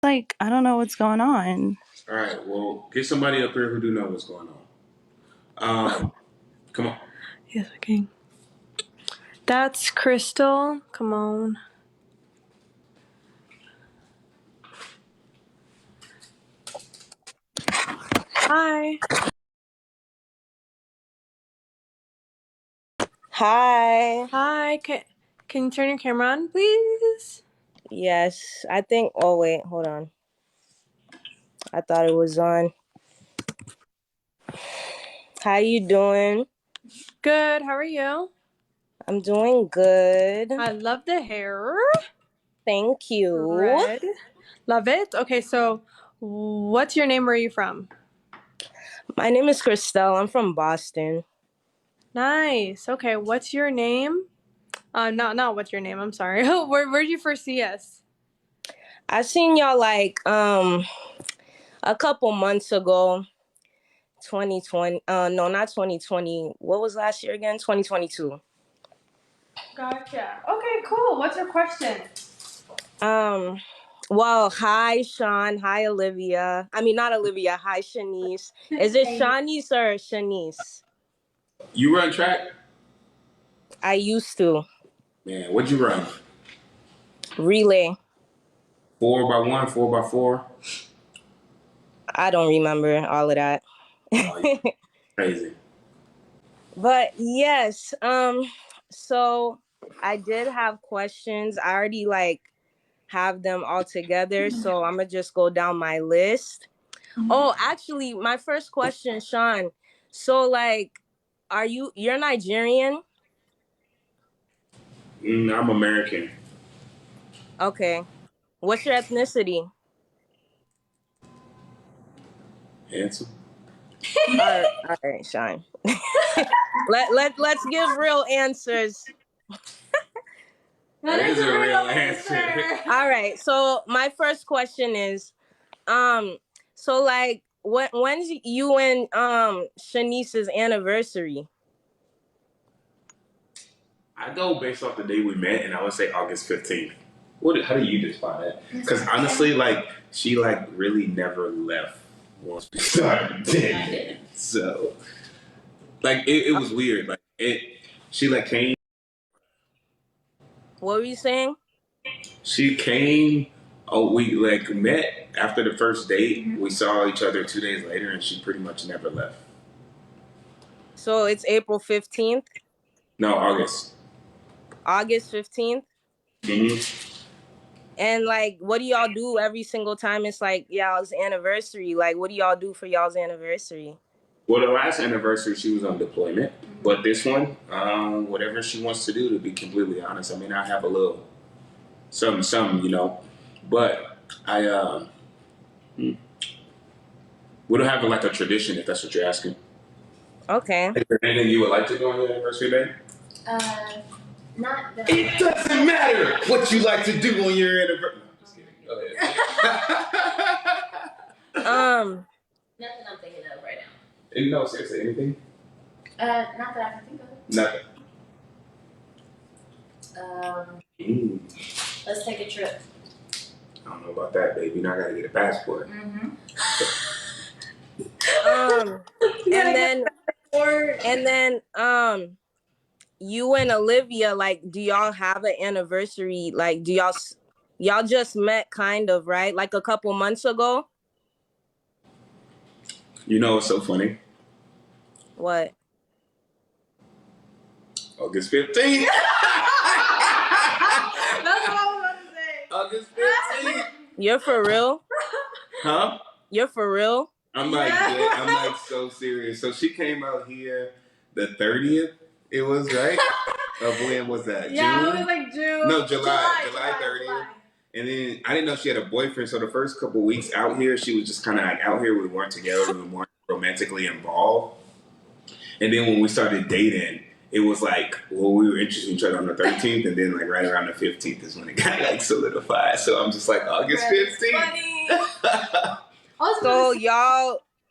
Like, I don't know what's going on. All right, well, get somebody up here who do know what's going on. Come on. Yes, okay. That's Crystal. Come on. Hi. Hi. Hi. Can you turn your camera on, please? Yes, I think. Oh wait, hold on. I thought it was on. How you doing? Good. How are you? I'm doing good. I love the hair. Thank you. Red. Love it. Okay, so what's your name? Where are you from? My name is Christelle. I'm from Boston. Nice. Okay, what's your name? Not what's your name. I'm sorry. Where did you first see us? I seen y'all like a couple months ago. 2020. No, not 2020. What was last year again? 2022. Gotcha. Okay, cool. What's your question? Um. Well, hi Shan. Hi Olivia. I mean, not Olivia. Hi Shanice. Is it Hey. Shanice or Shanice? You run track? I used to Man, what'd you run? relay. 4x1, 4x4? I don't remember all of that. Oh, you crazy. But yes, so I did have questions. I already like have them all together, so I'm gonna just go down my list. Oh, actually, my first question, Sean. So like, you're Nigerian? I'm American. Okay. What's your ethnicity? Handsome. All right, Sean. Let's give real answers. That is a real answer. All right. So my first question is, so like, when's you and Shanice's anniversary? I go based off the day we met, and I would say August 15th. How do you define that? Because honestly, like, she, like, really never left once we started dating. So, like, it was weird. Like, she, like, What were you saying? she came, oh, we, like, met after the first date. We saw each other 2 days later, and she pretty much never left. So it's April 15th, No, August. August 15th. Mm-hmm. And like, what do y'all do every single time it's like y'all's anniversary? Like, what do y'all do for y'all's anniversary? Well, the last anniversary, she was on deployment. But this one, whatever she wants to do, to be completely honest, I mean, I have a little something, But I, hmm, we don't have like a tradition, if that's what you're asking. Okay. Is there anything you would like to do on your anniversary day? Uh, Not that. It doesn't matter what you like to do on your anniversary. No, just kidding. Go ahead. Um, Nothing I'm thinking of right No, seriously, anything? now. Not that I can think of. Nothing. Mm, Let's take a trip. I don't know about that, baby. Now I gotta get a passport. Mm-hmm. um, Yeah, and then and then you and Olivia, like, do y'all have an anniversary? Like, y'all just met, kind of, right? Like a couple months ago. You know what's so funny? What? August 15th. That's what I was about to say. August 15th. You're for real? Huh? You're for real? I'm like, yeah, I'm like so serious. So she came out here the 30th. It was right. Of when was that? Yeah, June? it was like June. No, July 30th. And then I didn't know she had a boyfriend. So the first couple weeks out here, she was just kind of like out here. We weren't together. We weren't romantically involved. And then when we started dating, it was like, well, we were interested in each other on the 13th, and then like right around the 15th is when it got like solidified. So I'm just like August 15th.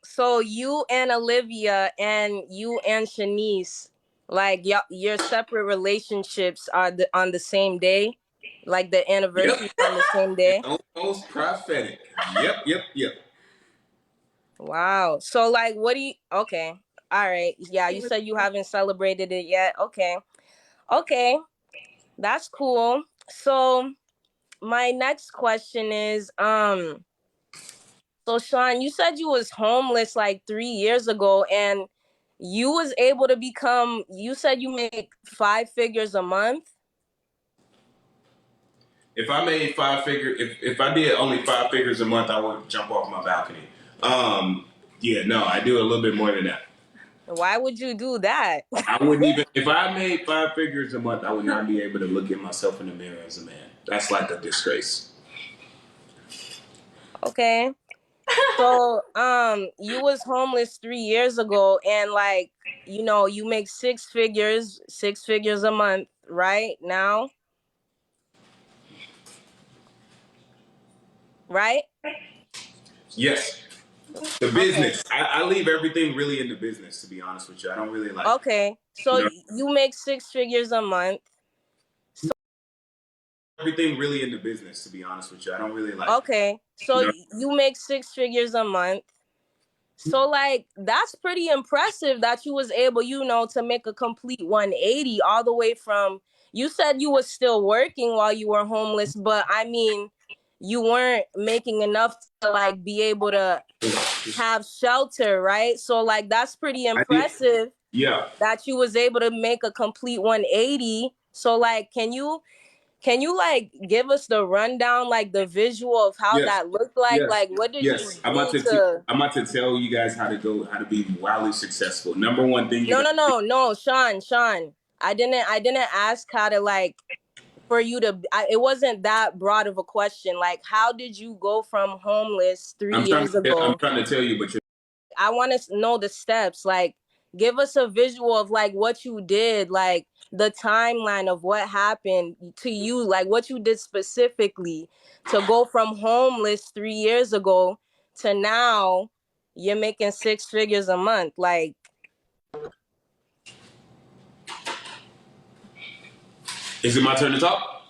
So you and Olivia and you and Shanice, like, your separate relationships are on the same day. Like the Yep. anniversary on the same day? Almost prophetic. Yep. Wow. So like what do you okay. All right. Yeah, you said you haven't celebrated it yet. Okay. Okay. That's cool. So my next question is so Shan, you said you was homeless like 3 years ago and you was able to become you said you make 5 figures a month? If I made if I did only 5 figures a month, I would jump off my balcony. Um, yeah, no, I do a little bit more than that. Why would you do that? I wouldn't even if I made 5 figures a month, I would not be able to look at myself in the mirror as a man. That's like a disgrace. Okay. So you was homeless 3 years ago and like you make 6 figures a month right now, right? Yes. The Okay. business. I leave everything really in the business, to be honest with you. I don't really like, Okay. So you know, you make 6 figures a month. everything really in the business, to be honest with you. I don't really like, Okay. So you know, you make 6 figures a month. So like that's pretty impressive that you was able, to make a complete 180 all the way from you said you was still working while you were homeless, but I mean you weren't making enough to like be able to have shelter, right? So like that's pretty I did. impressive Yeah. that you was able to make a complete 180. So like can you like give us the rundown, like the visual of how Yes. that looked like? Yes. Like what did you Yes. do to I'm about to tell you guys how to be wildly successful. Number one thing you No, got no, no, no, Sean. I didn't ask how to like for you to it wasn't that broad of a question. Like how did you go from homeless three years I'm ago? trying to tell you, but you're I want to know the steps. Like give us a visual of like what you did, like the timeline of what happened to you, like what you did specifically to go from homeless 3 years ago to now you're making 6 figures a month. Like Is it my turn to talk?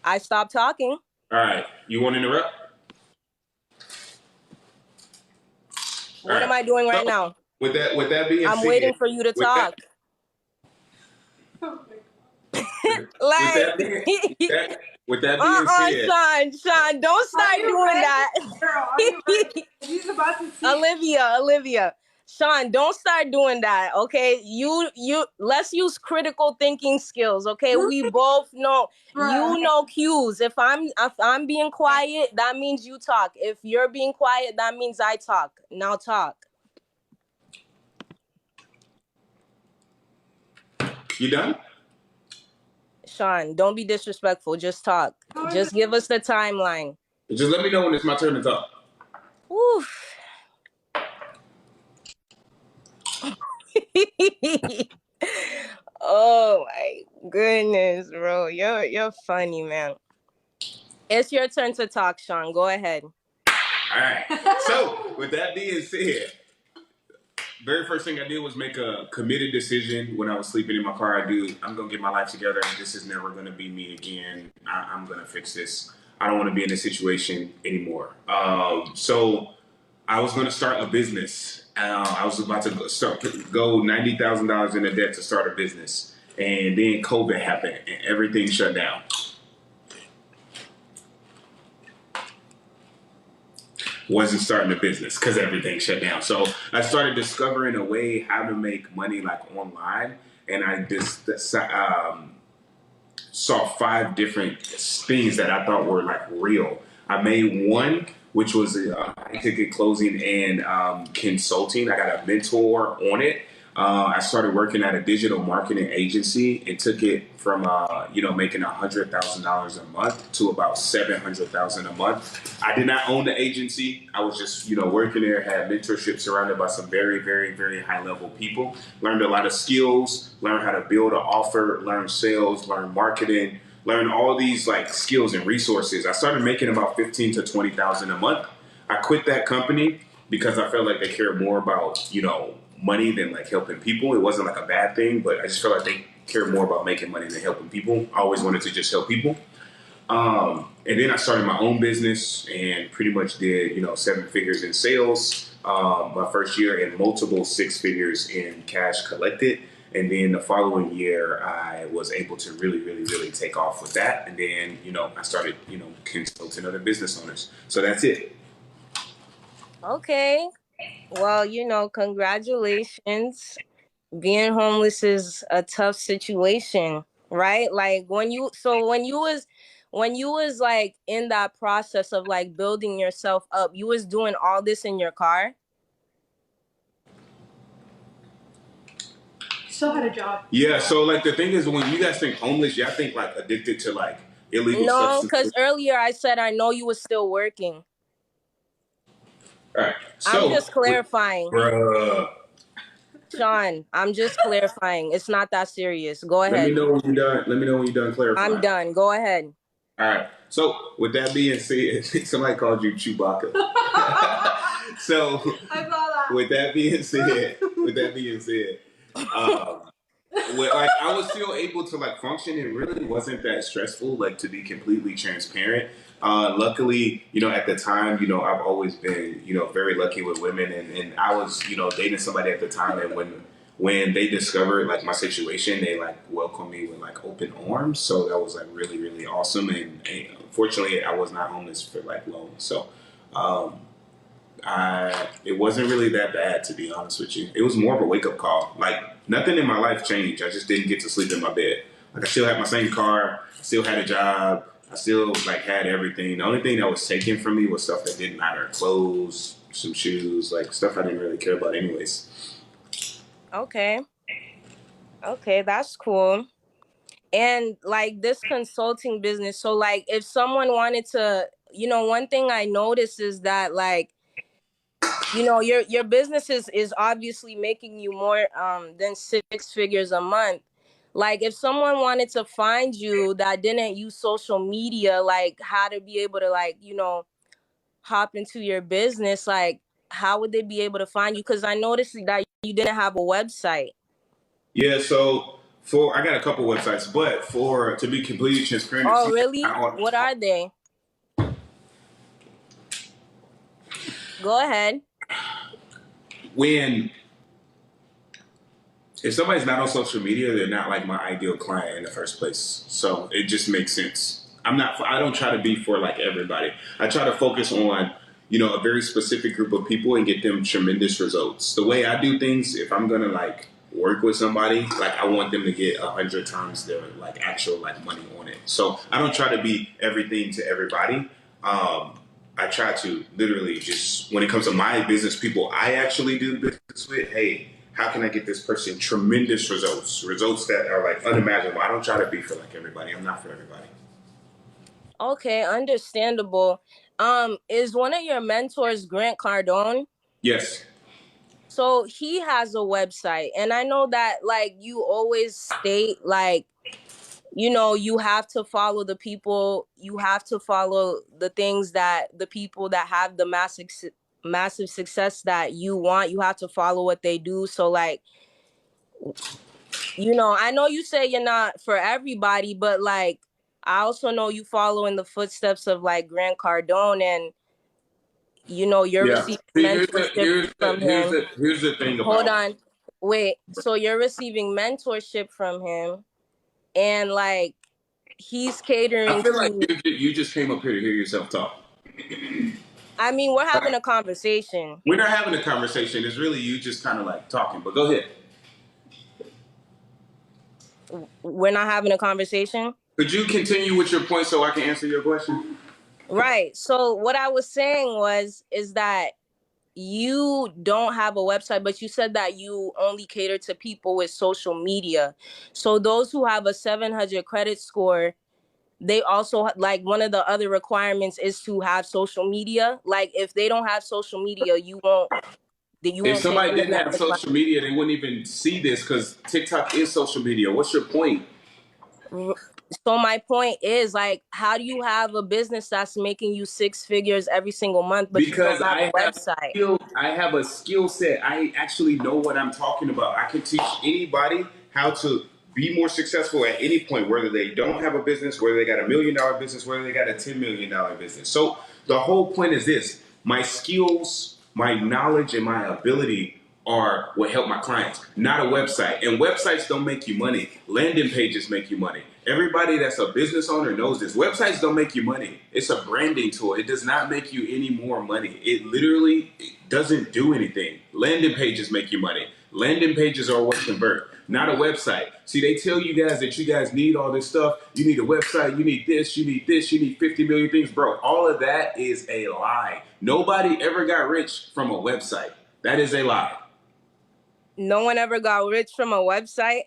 I stopped talking. All right. You want to interrupt? All What right. am I doing So right now? with that being I'm said, waiting for you to with that talk. with Like, that being with that being said, Sean, don't start doing that. Girl, are you ready? He's about to see. Olivia, Sean, don't start doing that. Okay, let's use critical thinking skills. Okay, we both know Bruh. you know cues. If I'm being quiet, that means you talk. If you're being quiet, that means I talk. Now talk. you done? Sean, don't be disrespectful. Just talk. Just give us the timeline. Just let me know when it's my turn to talk. Woo. Oh my goodness, bro. You're funny, man. It's your turn to talk, Sean. Go ahead. All right. So with that being said, very first thing I did was make a committed decision when I was sleeping in my car. I'm gonna get my life together. This is never gonna be me again. I'm gonna fix this. I don't want to be in this situation anymore. So I was gonna start a business. I was about to go $90,000 in a debt to start a business, and then COVID happened and everything shut down. Wasn't starting a business because everything shut down. So I started discovering a way how to make money like online, and I just saw 5 different things that I thought were like real. I made one, which was ticket closing and consulting. I got a mentor on it. I started working at a digital marketing agency and took it from making $100,000 a month to about $700,000 a month. I did not own the agency. I was just working there, had mentorship surrounded by some very, very, very high level people. Learned a lot of skills, learned how to build an offer, learn sales, learn marketing, learn all these like skills and resources. I started making about 15 to 20,000 a month. I quit that company because I felt like they cared more about money than like helping people. It wasn't like a bad thing, but I just felt like care more about making money than helping people. I always wanted to just help people. And then I started my own business and pretty much did, 7 figures in sales my first year and multiple 6 figures in cash collected. And then the following year, I was able to really, really, really take off with that. And then, I started, consulting other business owners. So that's it. Okay. Well, congratulations. Being homeless is a tough situation, right? Like when you was like in that process of like building yourself up, you was doing all this in your car? Still had a job. Yeah. So like the thing is, when you guys think homeless, y'all think like addicted to like illegal No, substances. because earlier I said I know you was still working. All right. I'm So, just clarifying. bruh, Shan, I'm just clarifying. It's not that serious. Go let me ahead. know when you're done. Let me know when you're done I'm clarifying. done. Go ahead. All right. So, with that being said, somebody called you Chewbacca. So, I saw that. with that being said, um, like I was still able to like function. It really wasn't that stressful. Like to be completely transparent. Luckily, at the time, I've always been, very lucky with women, and I was, dating somebody at the time, and when they discovered like my situation, they like welcomed me with like open arms. So that was like really, really awesome. And fortunately, I was not homeless for like long. So. Um, it wasn't really that bad, to be honest with you. It was more of a wake up call. Like nothing in my life changed. I just didn't get to sleep in my bed. Like I still had my same car, I still had a job, I still like had everything. The only thing that was taken from me was stuff that didn't matter: clothes, some shoes, like stuff I didn't really care about, anyways. Okay. Okay, that's cool. And like this consulting business, so like if someone wanted to, one thing I noticed is that like, your business is obviously making you more than 6 figures a month. Like if someone wanted to find you that didn't use social media, like how to be able to like, hop into your business, like how would they be able to find you? Because I noticed that you didn't have a website. Yeah, so I got a couple websites, but for to be completely transparent, if Oh, somebody really? What are they? Go ahead. when if somebody's not on social media, they're not like my ideal client in the first place. So it just makes sense. I don't try to be for like everybody. I try to focus on, a very specific group of people and get them tremendous results. The way I do things, if I'm gonna like work with somebody, like I want them to get 100 times their like actual like money on it. So I don't try to be everything to everybody. I try to literally just, when it comes to my business, people I actually do business with, hey, how can I get this person tremendous results that are like unimaginable? I don't try to be for like everybody. I'm not for everybody. Okay, understandable. Is one of your mentors Grant Cardone? Yes. So he has a website, and I know that like you always state like, you have to follow the people, you have to follow the things that the people that have the massive success that you want, you have to follow what they do. So like, I know you say you're not for everybody, but like I also know you follow in the footsteps of like Grant Cardone, and you're Yeah. receiving See, mentorship from him. here's the thing Hold about. on. Wait. So you're receiving mentorship from him, and like he's I catering feel like to. you just came up here to hear yourself talk. I mean, we're having a conversation. We're not having a conversation. It's really you just kind of like talking. But go ahead. We're not having a conversation. Could you continue with your point so I can answer your question? Right. So what I was saying is that you don't have a website, but you said that you only cater to people with social media. So those who have a 700 credit score, they also like one of the other requirements is to have social media. Like if they don't have social media, you If won't take somebody any didn't of have the social media, they wouldn't even see this because TikTok is social media. What's your point? clients. So my point is like, how do you have a business that's making you 6 figures every single month, but you don't Because have a website? I have a skill set. I actually know what I'm talking about. I can teach anybody how to be more successful at any point, whether they don't have a business, whether they got $1 million business, whether they got a $10 million business. So the whole point is this: my skills, my knowledge, and my ability are what help my clients, not a website. And websites don't make you money. Landing pages make you money. Everybody that's a business owner knows this. Websites don't make you money. It's a branding tool. It does not make you any more money. It literally doesn't do anything. Landing pages make you money. Landing pages are what convert, not a website. See, they tell you guys that you guys need all this stuff. You need a website. You need this. You need this. You need 50 million things. Bro, all of that is a lie. Nobody ever got rich from a website. That is a lie. No one ever got rich from a website.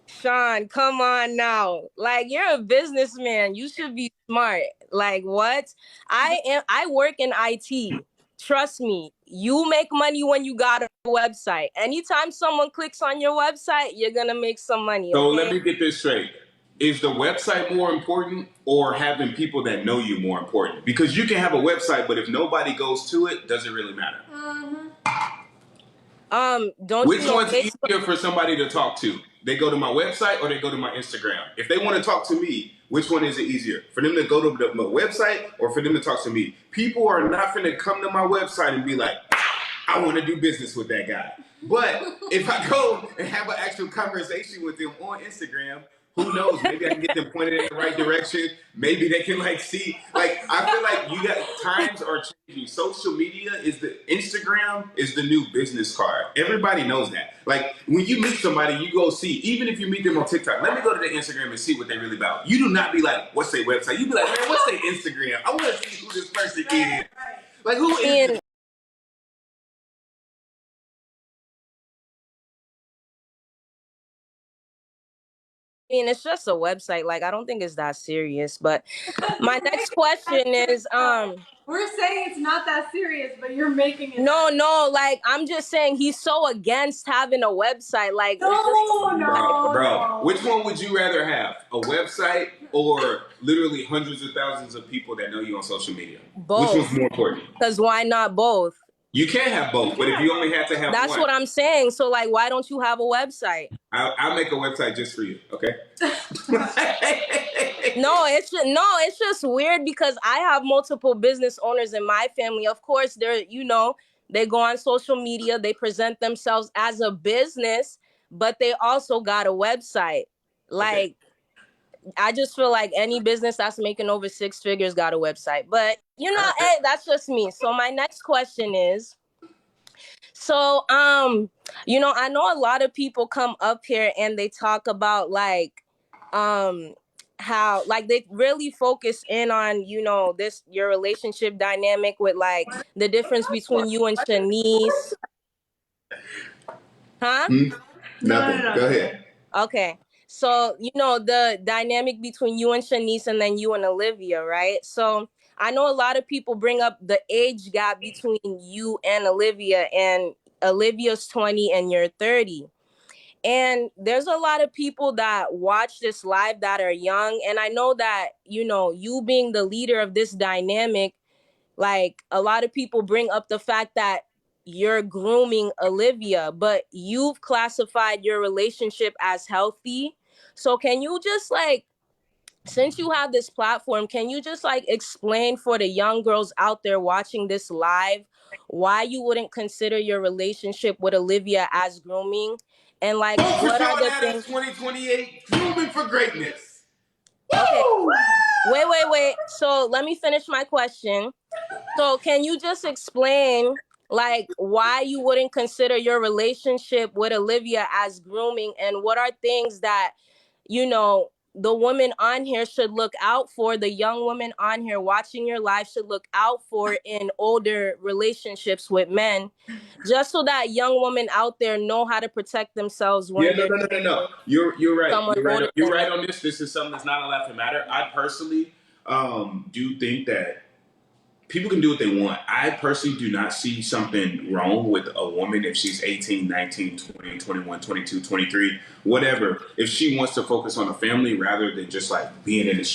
Shan, come on now. Like, you're a businessman. You should be smart. Like, what? I work in IT. Trust me, you make money when you got a website. Anytime someone clicks on your website, you're gonna make some money, So okay? let me get this straight. Is the website more important or having people that know you more important? Because you can have a website, but if nobody goes to it, does it really matter? Don't Which you know one's Facebook? easier for somebody to talk to? They go to my website or they go to my Instagram? If they want to talk to me, which one is it easier? For them to go to my website or for them to talk to me? People are not going to come to my website and be like, I want to do business with that guy. But if I go and have an actual conversation with them on Instagram, who knows? Maybe I can get them pointed in the right direction. Maybe they can like see. Like, I feel like you got times are changing. Social media is Instagram is the new business card. Everybody knows that. Like when you meet somebody, you go see. Even if you meet them on TikTok, let me go to their Instagram and see what they really about. You do not be like, what's their website? You be like, man, what's their Instagram? I want to see who this person is. Like who is this? It's just a website. Like, I don't think it's that serious. But my next question is, We're saying it's not that serious, but you're making it. no, like, I'm just saying he's so against having a website. Like, it's just, Bro, which one would you rather have? A website or literally hundreds of thousands of people that know you on social media? both. Which one's more important? Because why not both? You can have both, but if you only had to have That's one, what I'm saying. So, like, why don't you have a website? I'll make a website just for you, okay? It's just weird because I have multiple business owners in my family. Of course, they go on social media, they present themselves as a business, but they also got a website. Like, I just feel like any business that's making over 6 figures got a website. But hey, that's just me. So my next question is, I know a lot of people come up here and they talk about like how like they really focus in on, your relationship dynamic with like the difference between you and Shanice. Huh? Nothing. Go ahead. Okay. So, the dynamic between you and Shanice and then you and Olivia, right? So I know a lot of people bring up the age gap between you and Olivia's 20 and you're 30. And there's a lot of people that watch this live that are young. And I know that, you being the leader of this dynamic, like a lot of people bring up the fact that you're grooming Olivia, but you've classified your relationship as healthy. So can you just like, since you have this platform, can you just like explain for the young girls out there watching this live why you wouldn't consider your relationship with Olivia as grooming? And like, Vote for what are Sean the Adams things? 2028, grooming for greatness. Okay, wait. So let me finish my question. So can you just explain like why you wouldn't consider your relationship with Olivia as grooming, and what are things that, the women on here should look out for, the young women on here watching your life should look out for in older relationships with men, just so that young women out there know how to protect themselves Yeah, when no, they're no, no, no, no. You're right. someone You're right. older You're than right them. on this. This is something that's not a laughing matter. I personally do think that people can do what they want. I personally do not see something wrong with a woman if she's 18, 19, 20, 21, 22, 23, whatever. If she wants to focus on a family rather than just like being in the street.